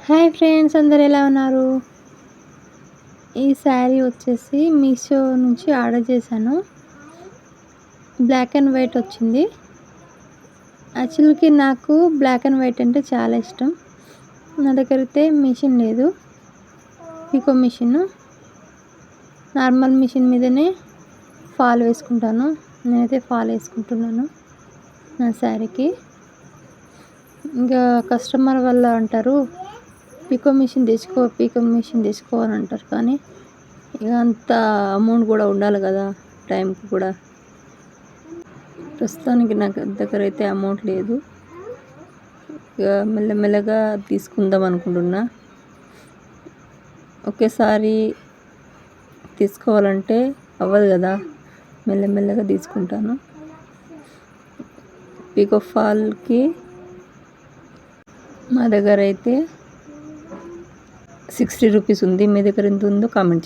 Hi friends, అందరు ఎలా ఉన్నారు? ఈ శారీ వచ్చేసి మీషో నుంచి ఆర్డర్ చేశాను. బ్లాక్ అండ్ వైట్ వచ్చింది. యాక్చువల్‌గా నాకు బ్లాక్ అండ్ వైట్ అంటే చాలా ఇష్టం. నా దగ్గర అయితే మిషన్ లేదు, పికో మిషన్. నార్మల్ మిషన్ మీదనే ఫాల్ వేసుకుంటాను. నేనైతే ఫాల్ వేసుకుంటున్నాను నా శారీకి. ఇంకా కస్టమర్ వల్ల అంటారు, పికో మిషన్ తెచ్చుకో అని అంటారు. కానీ ఇక అంత అమౌంట్ కూడా ఉండాలి కదా, టైంకి కూడా. ప్రస్తుతానికి నాకు దగ్గర అయితే అమౌంట్ లేదు. ఇక మెల్లమెల్లగా తీసుకుందాం అనుకుంటున్నా. ఒకేసారి తీసుకోవాలంటే అవ్వదు కదా, మెల్లమెల్లగా తీసుకుంటాను. పికో ఫాల్కి మా దగ్గర అయితే 60 రూపీస్ ఉంది. మీ దగ్గర ఎంత ఉందో కామెంట్ చేయండి.